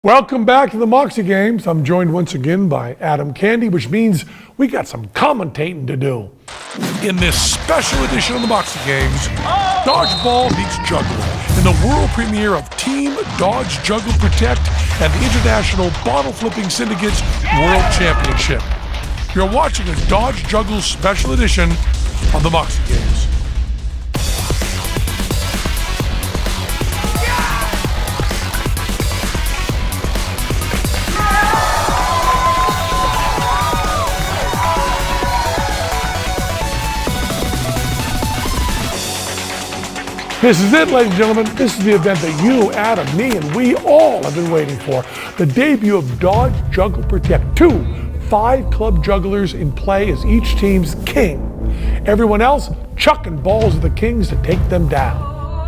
Welcome back to the Moxie Games. I'm joined once again by Adam Candy, which means we got some commentating to do. In this special edition of the Moxie Games, Dodgeball meets Juggle in the world premiere of Team Dodge Juggle Protect and the International Bottle Flipping Syndicate's World Championship. You're watching a Dodge Juggle special edition of the Moxie Games. This is it, ladies and gentlemen. This is the event that you, Adam, me, and we all have been waiting for. The debut of Dodge Juggle Protect. 2 5-club jugglers in play as each team's king. Everyone else chucking balls at the kings to take them down.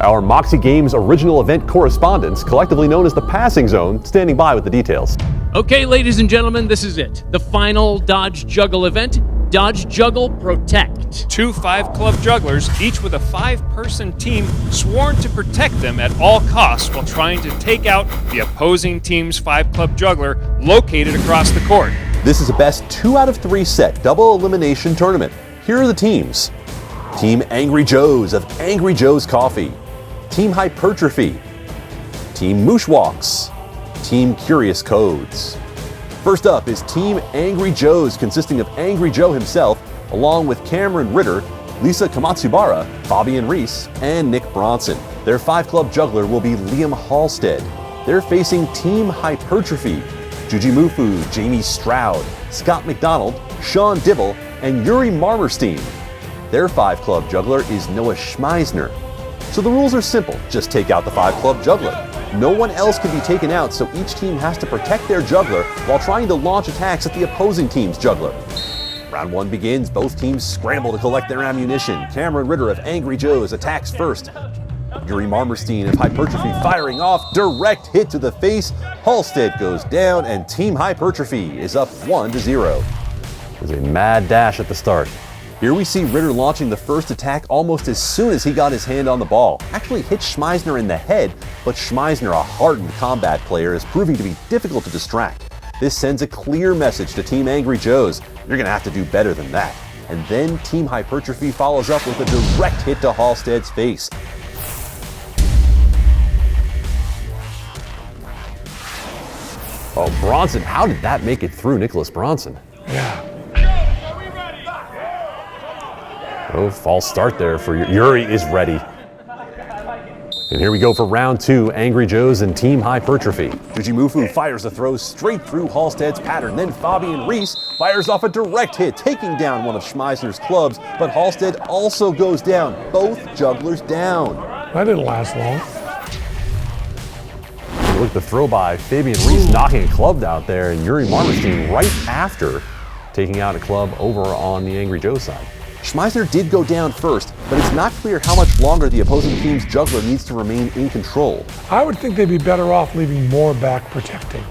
Our Moxie Games original event correspondents, collectively known as the Passing Zone, standing by with the details. Okay, ladies and gentlemen, this is it. The final Dodge Juggle event, Dodge Juggle Protect. 2 5-club jugglers, each with a 5-person team sworn to protect them at all costs while trying to take out the opposing team's 5-club juggler located across the court. This is a best 2 out of 3 set double elimination tournament. Here are the teams. Team Angry Joe's of Angry Joe's Coffee. Team Hypertrophy. Team Mush Walks. Team Curious Codes. First up is Team Angry Joe's, consisting of Angry Joe himself, along with Cameron Ritter, Lisa Kamatsubara, Fabian Reese, and Nick Bronson. Their 5-club juggler will be Liam Halstead. They're facing Team Hypertrophy, Juji Mufu, Jamie Stroud, Scott McDonald, Sean Dibble, and Yuri Marmerstein. Their 5-club juggler is Noah Schmeisner. So the rules are simple. Just take out the 5-club juggler. No one else can be taken out, so each team has to protect their juggler while trying to launch attacks at the opposing team's juggler. Round 1 begins. Both teams scramble to collect their ammunition. Cameron Ritter of Angry Joe's attacks first. Yuri Marmerstein of Hypertrophy firing off. Direct hit to the face. Halstead goes down, and Team Hypertrophy is up 1-0. There's a mad dash at the start. Here we see Ritter launching the first attack almost as soon as he got his hand on the ball. Actually hit Schmeisner in the head, but Schmeisner, a hardened combat player, is proving to be difficult to distract. This sends a clear message to Team Angry Joe's. You're going to have to do better than that. And then Team Hypertrophy follows up with a direct hit to Halstead's face. Oh, Bronson, how did that make it through Nicholas Bronson? Yeah. Oh, false start there for Yuri is ready. And here we go for round 2, Angry Joe's and Team Hypertrophy. Jujimufu fires a throw straight through Halstead's pattern. Then Fabian Reese fires off a direct hit, taking down one of Schmeisner's clubs. But Halstead also goes down. Both jugglers down. That didn't last long. Look at the throw by Fabian Reese knocking a club out there, and Yuri Marmerstein right after taking out a club over on the Angry Joe side. Schmeisner did go down first, but it's not clear how much longer the opposing team's juggler needs to remain in control. I would think they'd be better off leaving more back protecting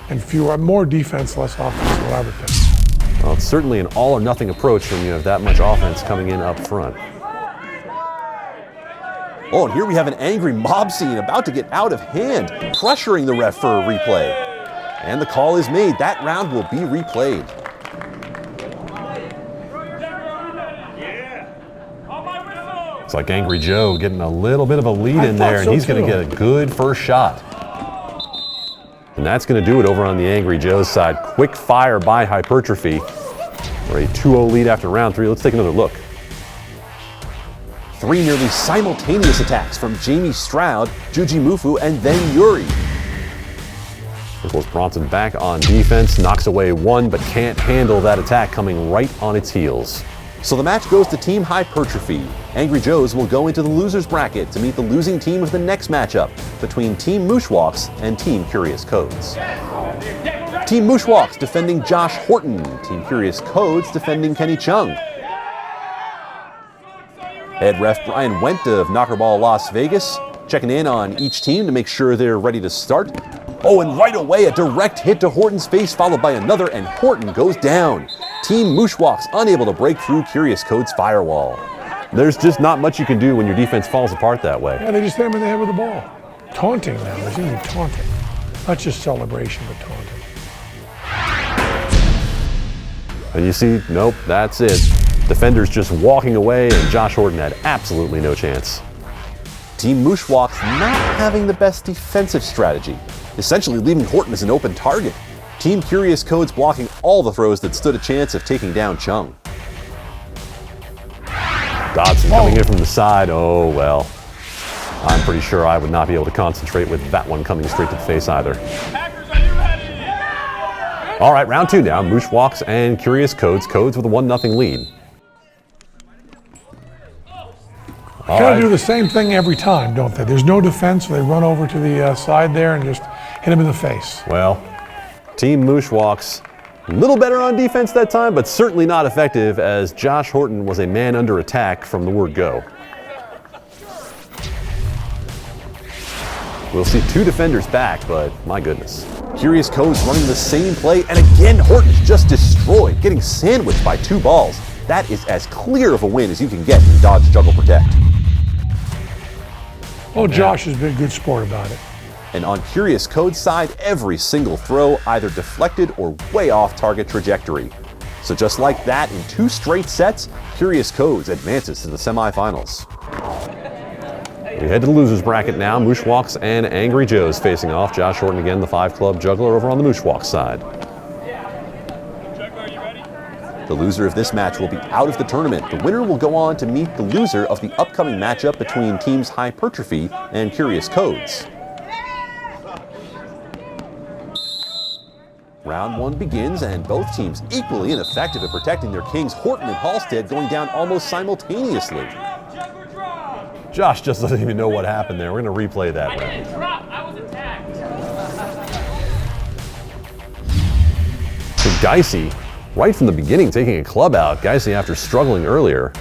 and more defense, less offense, what I would think. Well, it's certainly an all or nothing approach when you have that much offense coming in up front. Oh, and here we have an angry mob scene about to get out of hand, pressuring the ref for a replay. And the call is made. That round will be replayed. It's like Angry Joe getting a little bit of a lead in there, and he's going to get a good first shot. And that's going to do it over on the Angry Joe's side. Quick fire by Hypertrophy for a 2-0 lead after round 3. Let's take another look. 3 nearly simultaneous attacks from Jamie Stroud, Juji Mufu, and then Yuri. Nicholas Bronson back on defense, knocks away one, but can't handle that attack coming right on its heels. So the match goes to Team Hypertrophy. Angry Joe's will go into the loser's bracket to meet the losing team of the next matchup between Team Mushwalks and Team Curious Codes. Team Mushwalks defending Josh Horton. Team Curious Codes defending Kenny Chung. Head ref Brian Went of Knockerball Las Vegas checking in on each team to make sure they're ready to start. Oh, and right away a direct hit to Horton's face followed by another, and Horton goes down. Team Mushwalks unable to break through Curious Code's firewall. There's just not much you can do when your defense falls apart that way. Yeah, they just hit him in the head with the ball. Taunting them. They seem to be taunting. That's just celebration but taunting. And you see, nope, that's it. Defenders just walking away, and Josh Horton had absolutely no chance. Team Mushwalks not having the best defensive strategy, essentially leaving Horton as an open target. Team Curious Codes blocking all the throws that stood a chance of taking down Chung. Dodson coming in from the side. Oh, well. I'm pretty sure I would not be able to concentrate with that one coming straight to the face either. All right, round 2 now. Mushwalks and Curious Codes. Codes with a 1-0 lead. Gotta do the same thing every time, don't they? There's no defense, so they run over to the side there and just hit him in the face. Well, Team Mushwalks a little better on defense that time, but certainly not effective, as Josh Horton was a man under attack from the word go. We'll see 2 defenders back, but my goodness. Curious Codes running the same play, and again Horton's just destroyed, getting sandwiched by 2 balls. That is as clear of a win as you can get in Dodge, Juggle, Protect. Well, Josh has been a good sport about it. And on Curious Code's side, every single throw either deflected or way off target trajectory. So just like that, in 2 straight sets, Curious Codes advances to the semifinals. We head to the losers bracket now. Mushwalks and Angry Joe's facing off. Josh Horton again, the 5-club juggler over on the Mushwalks side. The loser of this match will be out of the tournament. The winner will go on to meet the loser of the upcoming matchup between teams Hypertrophy and Curious Codes. Round 1 begins, and both teams equally ineffective at protecting their kings. Horton and Halstead going down almost simultaneously. Josh just doesn't even know what happened there. We're going to replay that round. I was attacked. So Geisy, right from the beginning, taking a club out. Geisy, after struggling earlier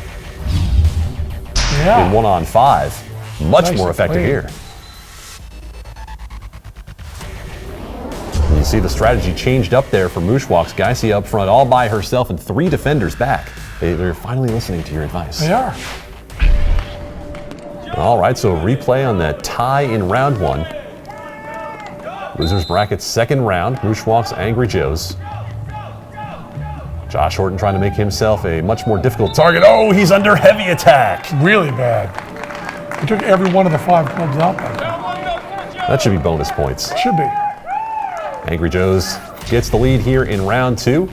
in 1-on-5, much more effective here. And you see the strategy changed up there for Mushwalks. Geisy up front all by herself and 3 defenders back. They're finally listening to your advice. They are. All right, so a replay on that tie in round 1. Losers bracket 2nd round, Mushwalks, Angry Joe's. Josh Horton trying to make himself a much more difficult target. Oh, he's under heavy attack. Really bad. He took every one of the 5 clubs out like that. That should be bonus points. Should be. Angry Joe's gets the lead here in round 2.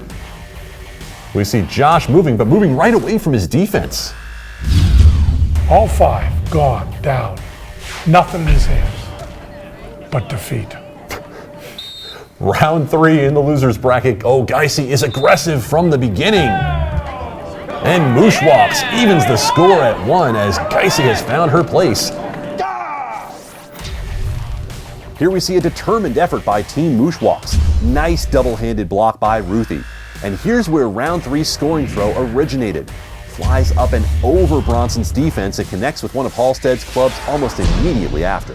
We see Josh moving, but moving right away from his defense. All 5 gone, down. Nothing in his hands but defeat. Round 3 in the losers bracket. Oh, Geisy is aggressive from the beginning. And Mushwalks evens the score at 1 as Geisy has found her place. Here we see a determined effort by Team Mushwalks. Nice double-handed block by Ruthie. And here's where round 3's scoring throw originated. Flies up and over Bronson's defense and connects with one of Halstead's clubs almost immediately after.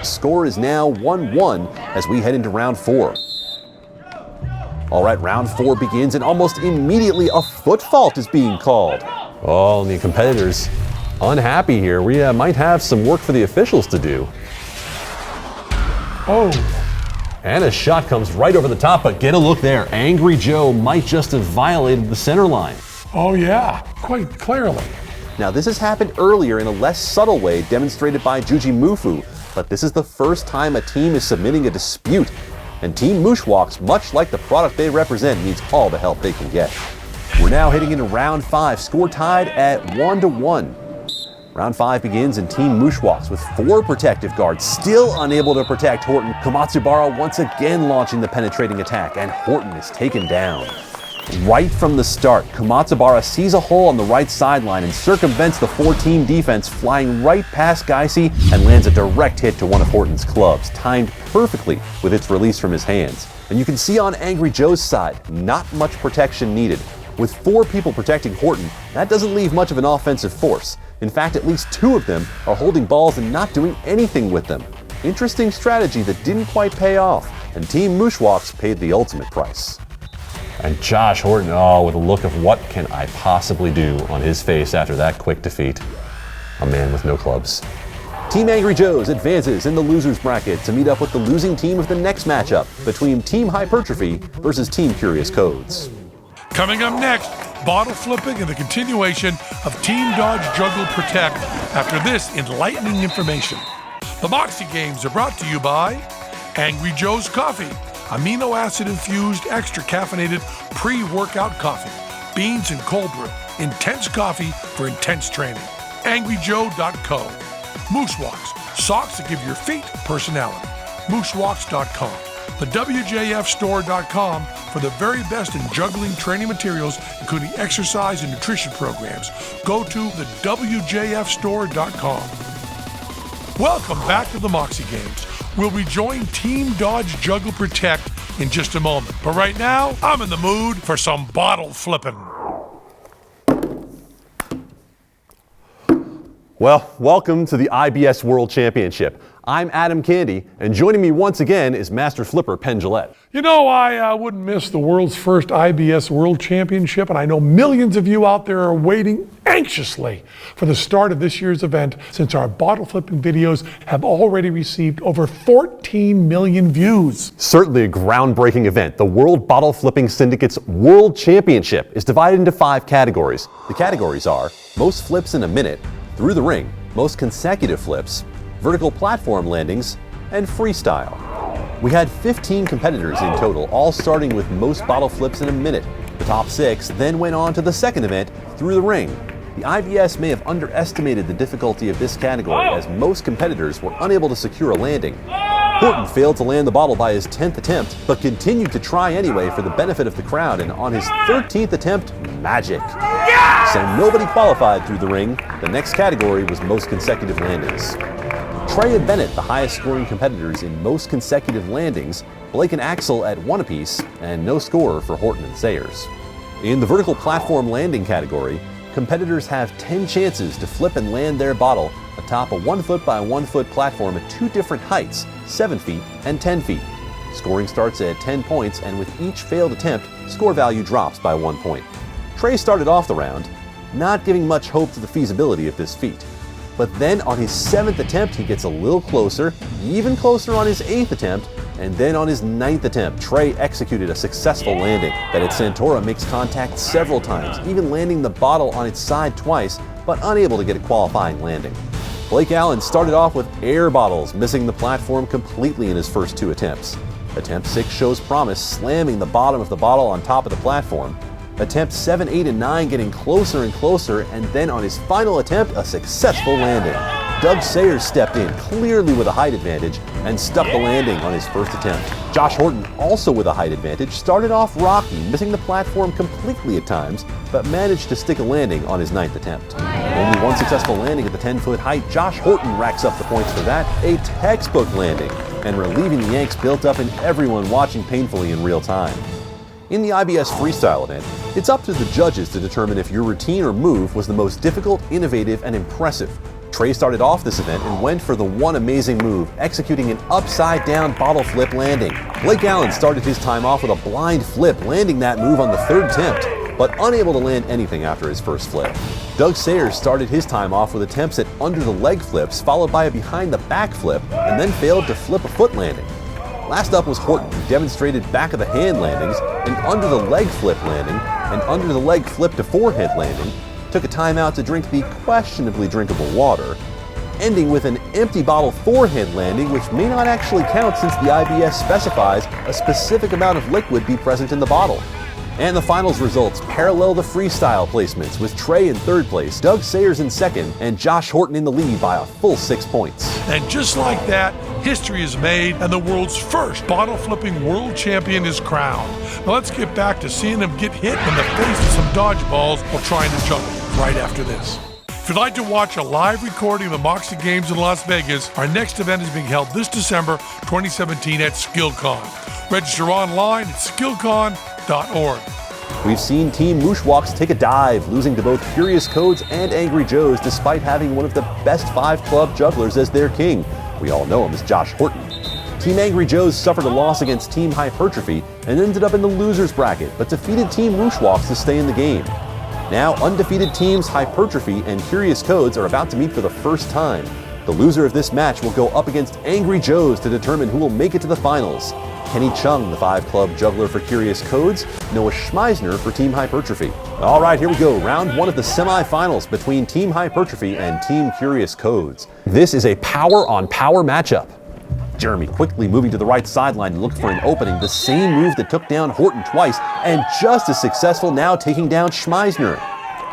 Score is now 1-1 as we head into round 4. All right, round 4 begins, and almost immediately a foot fault is being called. Oh, and the competitors unhappy here. We might have some work for the officials to do. Oh. And a shot comes right over the top, but get a look there. Angry Joe might just have violated the center line. Oh yeah, quite clearly. Now this has happened earlier in a less subtle way demonstrated by Juji Mufu, but this is the first time a team is submitting a dispute. And Team Mushwalks, much like the product they represent, needs all the help they can get. We're now heading into round 5, score tied at 1-1. Round 5 begins and Team Mushwalks with 4 protective guards still unable to protect Horton. Komatsubara once again launching the penetrating attack, and Horton is taken down. Right from the start, Komatsubara sees a hole on the right sideline and circumvents the 4-team defense, flying right past Geisy and lands a direct hit to one of Horton's clubs, timed perfectly with its release from his hands. And you can see on Angry Joe's side, not much protection needed. With 4 people protecting Horton, that doesn't leave much of an offensive force. In fact, at least 2 of them are holding balls and not doing anything with them. Interesting strategy that didn't quite pay off, and Team Mushwalks paid the ultimate price. And Josh Horton, with a look of what can I possibly do on his face after that quick defeat. A man with no clubs. Team Angry Joes advances in the losers bracket to meet up with the losing team of the next matchup between Team Hypertrophy versus Team Curious Codes. Coming up next, bottle flipping and the continuation of Team Dodge Juggle Protect after this enlightening information. The Moxie Games are brought to you by Angry Joe's Coffee, amino acid infused extra caffeinated pre-workout coffee, beans and cold brew, intense coffee for intense training. AngryJoe.co. Moosewalks, socks that give your feet personality. Moosewalks.com. The WJFstore.com for the very best in juggling training materials, including exercise and nutrition programs. Go to the WJFstore.com. Welcome back to the Moxie Games. We'll rejoin Team Dodge Juggle Protect in just a moment. But right now, I'm in the mood for some bottle flipping. Well, welcome to the IBS World Championship. I'm Adam Candy, and joining me once again is Master Flipper Penn Jillette. You know, I wouldn't miss the world's first IBS World Championship, and I know millions of you out there are waiting anxiously for the start of this year's event, since our bottle flipping videos have already received over 14 million views. Certainly a groundbreaking event. The World Bottle Flipping Syndicate's World Championship is divided into 5 categories. The categories are most flips in a minute, through the ring, most consecutive flips, vertical platform landings, and freestyle. We had 15 competitors in total, all starting with most bottle flips in a minute. The top 6 then went on to the second event, through the ring. The IBS may have underestimated the difficulty of this category, as most competitors were unable to secure a landing. Horton failed to land the bottle by his 10th attempt, but continued to try anyway for the benefit of the crowd, and on his 13th attempt, magic. So nobody qualified through the ring. The next category was most consecutive landings. Trey and Bennett, the highest scoring competitors in most consecutive landings, Blake and Axel at 1 apiece, and no scorer for Horton and Sayers. In the vertical platform landing category, competitors have 10 chances to flip and land their bottle atop a 1 foot by 1 foot platform at 2 different heights, 7 feet and 10 feet. Scoring starts at 10 points, and with each failed attempt, score value drops by 1 point. Trey started off the round, not giving much hope to the feasibility of this feat. But then on his 7th attempt, he gets a little closer, even closer on his 8th attempt, and then on his 9th attempt, Trey executed a successful landing. Bennett Santora makes contact several times, even landing the bottle on its side twice, but unable to get a qualifying landing. Blake Allen started off with air bottles, missing the platform completely in his first 2 attempts. Attempt 6 shows promise, slamming the bottom of the bottle on top of the platform. Attempts 7, 8, and 9 getting closer and closer, and then on his final attempt, a successful landing. Doug Sayers stepped in, clearly with a height advantage, and stuck the landing on his first attempt. Josh Horton, also with a height advantage, started off rocky, missing the platform completely at times, but managed to stick a landing on his 9th attempt. Only 1 successful landing at the 10-foot height, Josh Horton racks up the points for that, a textbook landing, and relieving the angst built up in everyone watching painfully in real time. In the IBS freestyle event, it's up to the judges to determine if your routine or move was the most difficult, innovative, and impressive. Trey started off this event and went for the one amazing move, executing an upside-down bottle flip landing. Blake Allen started his time off with a blind flip, landing that move on the 3rd attempt, but unable to land anything after his first flip. Doug Sayers started his time off with attempts at under-the-leg flips, followed by a behind-the-back flip, and then failed to flip a foot landing. Last up was Horton, who demonstrated back-of-the-hand landings, an under-the-leg flip landing, an under-the-leg flip to forehead landing, took a timeout to drink the questionably drinkable water, ending with an empty bottle forehead landing, which may not actually count since the IBS specifies a specific amount of liquid be present in the bottle. And the finals results parallel the freestyle placements, with Trey in 3rd place, Doug Sayers in 2nd, and Josh Horton in the lead by a full 6 points. And just like that, history is made and the world's first bottle flipping world champion is crowned. Now let's get back to seeing him get hit in the face with some dodgeballs while trying to juggle right after this. If you'd like to watch a live recording of the Moxie Games in Las Vegas, our next event is being held this December 2017 at SkillCon. Register online at skillcon.org. We've seen Team Mushwalks take a dive, losing to both Curious Codes and Angry Joes, despite having one of the best 5 club jugglers as their king. We all know him as Josh Horton. Team Angry Joes suffered a loss against Team Hypertrophy and ended up in the losers bracket, but defeated Team Mushwalks to stay in the game. Now, undefeated teams Hypertrophy and Curious Codes are about to meet for the first time. The loser of this match will go up against Angry Joe's to determine who will make it to the finals. Kenny Chung, the 5-club juggler for Curious Codes, Noah Schmeisner for Team Hypertrophy. All right, here we go. Round 1 of the semifinals between Team Hypertrophy and Team Curious Codes. This is a power-on-power matchup. Jeremy quickly moving to the right sideline to look for an opening, the same move that took down Horton twice, and just as successful now taking down Schmeisner.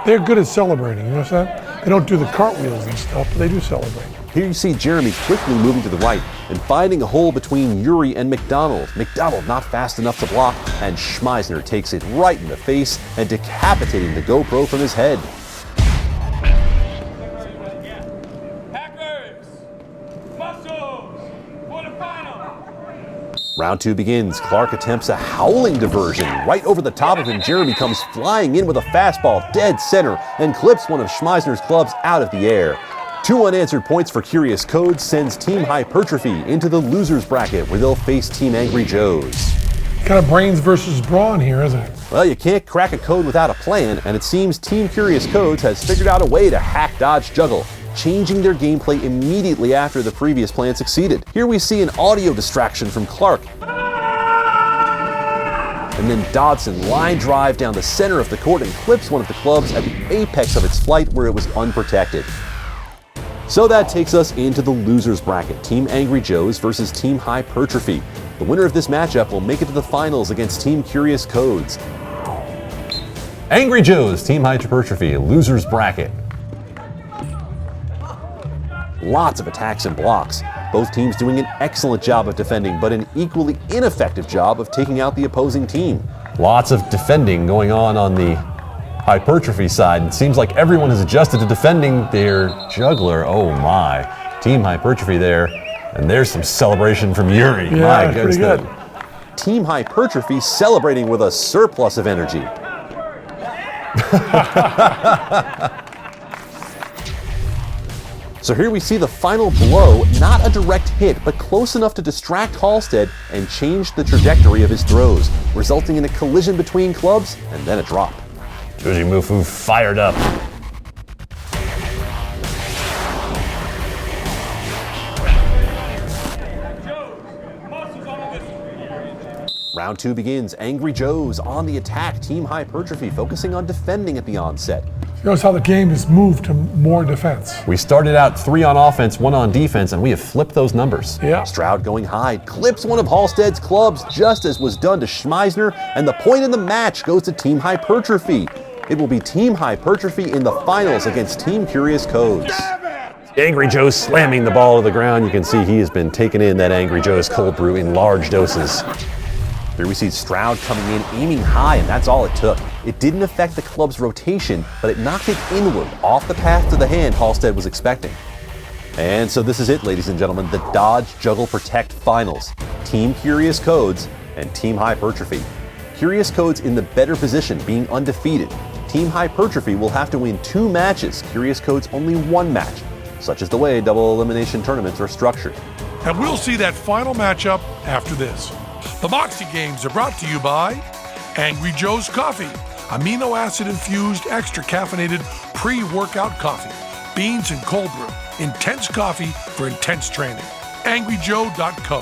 They're good at celebrating, you know what I'm saying? They don't do the cartwheels and stuff, but they do celebrate. Here you see Jeremy quickly moving to the right and finding a hole between Yuri and McDonald. McDonald not fast enough to block, and Schmeisner takes it right in the face and decapitating the GoPro from his head. Round 2 begins. Clark attempts a howling diversion. Right over the top of him, Jeremy comes flying in with a fastball dead center and clips one of Schmeisner's clubs out of the air. 2 unanswered points for Curious Codes sends Team Hypertrophy into the losers bracket where they'll face Team Angry Joe's. Kind of brains versus brawn here, isn't it? Well, you can't crack a code without a plan, and it seems Team Curious Codes has figured out a way to hack Dodge Juggle, changing their gameplay immediately after the previous plan succeeded. Here we see an audio distraction from Clark. And then Dodson line drive down the center of the court and clips one of the clubs at the apex of its flight where it was unprotected. So that takes us into the losers bracket, Team Angry Joe's versus Team Hypertrophy. The winner of this matchup will make it to the finals against Team Curious Codes. Angry Joe's, Team Hypertrophy, losers bracket. Lots of attacks and blocks. Both teams doing an excellent job of defending, but an equally ineffective job of taking out the opposing team. Lots of defending going on the Hypertrophy side. It seems like everyone has adjusted to defending their juggler. Oh my. Team Hypertrophy there. And there's some celebration from Yuri. Yeah, My goodness. pretty good. Team Hypertrophy celebrating with a surplus of energy. So here we see the final blow, not a direct hit, but close enough to distract Halstead and change the trajectory of his throws, resulting in a collision between clubs and then a drop. Jujimufu fired up. Round 2 begins. Angry Joe's on the attack. Team Hypertrophy focusing on defending at the onset. Notice how the game has moved to more defense. We started out 3 on offense, 1 on defense, and we have flipped those numbers. Yeah. Stroud going high, clips one of Halstead's clubs just as was done to Schmeisner, and the point in the match goes to Team Hypertrophy. It will be Team Hypertrophy in the finals against Team Curious Codes. Angry Joe slamming the ball to the ground. You can see he has been taking in that Angry Joe's cold brew in large doses. Here we see Stroud coming in, aiming high, and that's all it took. It didn't affect the club's rotation, but it knocked it inward, off the path to the hand Halstead was expecting. And so this is it, ladies and gentlemen, the Dodge Juggle Protect Finals. Team Curious Codes and Team Hypertrophy. Curious Codes in the better position, being undefeated. Team Hypertrophy will have to win 2 matches, Curious Codes only 1 match, such is the way double elimination tournaments are structured. And we'll see that final matchup after this. The Moxie games are brought to you by Angry Joe's Coffee, amino acid infused, extra caffeinated pre-workout coffee, beans and cold brew, intense coffee for intense training. AngryJoe.co.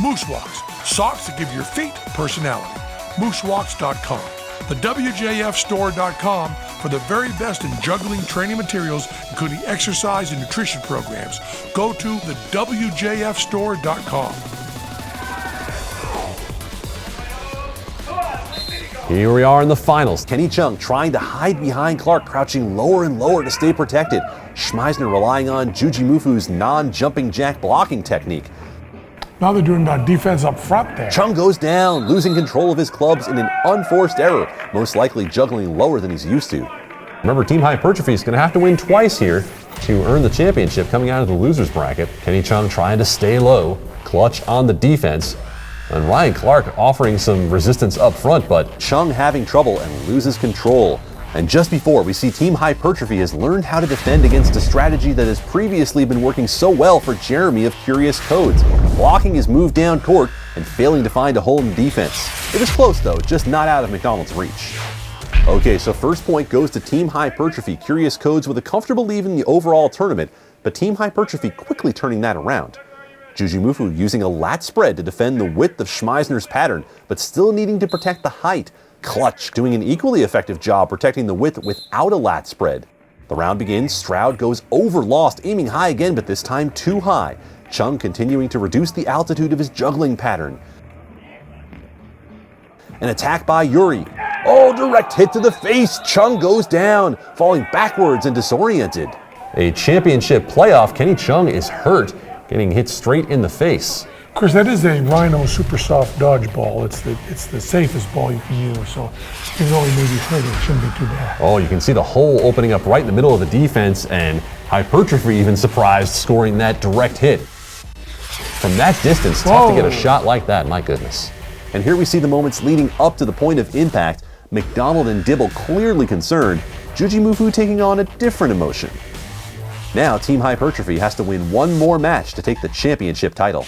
Mush Walks, socks that give your feet personality. Mushwalks.com. The WJFstore.com for the very best in juggling training materials, including exercise and nutrition programs. Go to the WJFstore.com. Here we are in the finals. Kenny Chung trying to hide behind Clark, crouching lower and lower to stay protected. Schmeisner relying on Jujimufu's non-jumping jack blocking technique. Now they're doing defense up front there. Chung goes down, losing control of his clubs in an unforced error, most likely juggling lower than he's used to. Remember, Team Hypertrophy is going to have to win twice here to earn the championship coming out of the losers bracket. Kenny Chung trying to stay low, clutch on the defense. And Ryan Clark offering some resistance up front, but Chung having trouble and loses control. And just before, we see Team Hypertrophy has learned how to defend against a strategy that has previously been working so well for Jeremy of Curious Codes, blocking his move down court and failing to find a hole in defense. It was close though, just not out of McDonald's reach. Okay, so first point goes to Team Hypertrophy. Curious Codes with a comfortable lead in the overall tournament, but Team Hypertrophy quickly turning that around. Jujimufu using a lat spread to defend the width of Schmeisner's pattern, but still needing to protect the height. Clutch doing an equally effective job protecting the width without a lat spread. The round begins, Stroud goes over Lost, aiming high again, but this time too high. Chung continuing to reduce the altitude of his juggling pattern. An attack by Yuri. Oh, direct hit to the face. Chung goes down, falling backwards and disoriented. A championship playoff, Kenny Chung is hurt, getting hit straight in the face. Of course, that is a Rhino super soft dodgeball. It's the safest ball you can use, so even though he may be hurt, it shouldn't be too bad. Oh, you can see the hole opening up right in the middle of the defense, and Hypertrophy even surprised scoring that direct hit. From that distance, tough to get a shot like that, my goodness. And here we see the moments leading up to the point of impact. McDonald and Dibble clearly concerned, Jujimufu taking on a different emotion. Now Team Hypertrophy has to win one more match to take the championship title.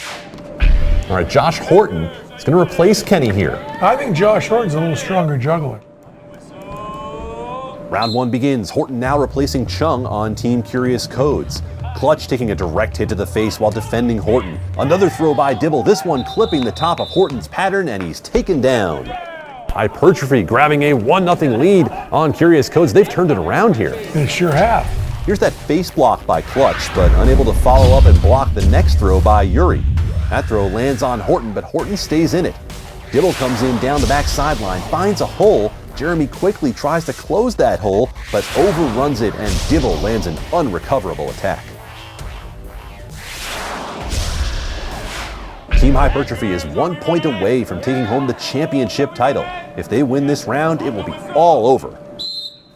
All right, Josh Horton is going to replace Kenny here. I think Josh Horton's a little stronger juggler. Round one begins. Horton now replacing Chung on Team Curious Codes. Clutch taking a direct hit to the face while defending Horton. Another throw by Dibble, this one clipping the top of Horton's pattern, and he's taken down. Hypertrophy grabbing a 1-0 lead on Curious Codes. They've turned it around here. They sure have. Here's that face block by Clutch, but unable to follow up and block the next throw by Yuri. That throw lands on Horton, but Horton stays in it. Dibble comes in down the back sideline, finds a hole. Jeremy quickly tries to close that hole, but overruns it, and Dibble lands an unrecoverable attack. Team Hypertrophy is 1 point away from taking home the championship title. If they win this round, it will be all over.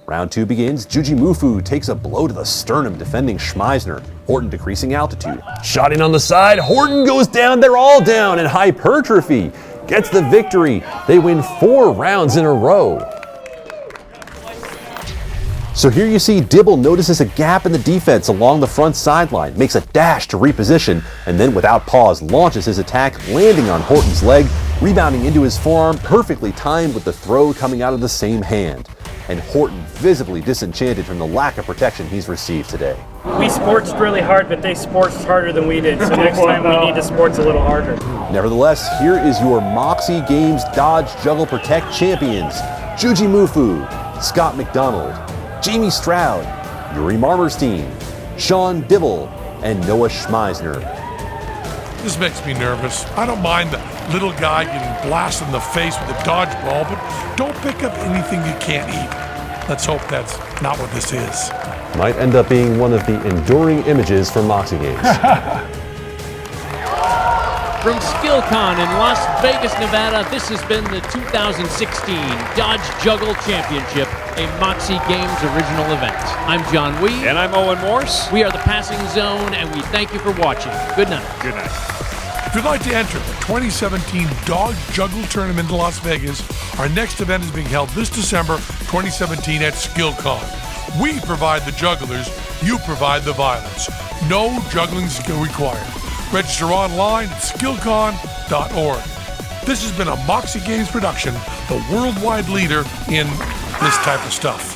Round two begins. Jujimufu takes a blow to the sternum, defending Schmeisner. Horton decreasing altitude. Shotting on the side. Horton goes down. They're all down, and Hypertrophy gets the victory. They win 4 rounds in a row. So here you see Dibble notices a gap in the defense along the front sideline, makes a dash to reposition, and then without pause launches his attack, landing on Horton's leg, rebounding into his forearm, perfectly timed with the throw coming out of the same hand. And Horton visibly disenchanted from the lack of protection he's received today. We sportsed really hard, but they sportsed harder than we did, so next time we need to sports a little harder. Nevertheless, here is your Moxie Games Dodge Juggle Protect champions. Jujimufu, Scott McDonald, Jamie Stroud, Yuri Marmerstein, Sean Dibble, and Noah Schmeisner. This makes me nervous. I don't mind the little guy getting blasted in the face with a dodgeball, but don't pick up anything you can't eat. Let's hope that's not what this is. Might end up being one of the enduring images from Moxie Games. From SkillCon in Las Vegas, Nevada, this has been the 2016 Dodge Juggle Championship, a Moxie Games original event. I'm John Wee. And I'm Owen Morse. We are the Passing Zone, and we thank you for watching. Good night. Good night. If you'd like to enter the 2017 Dodge Juggle Tournament in Las Vegas, our next event is being held this December 2017 at SkillCon. We provide the jugglers, you provide the violence. No juggling skill required. Register online at skillcon.org. This has been a Moxie Games production, the worldwide leader in this type of stuff.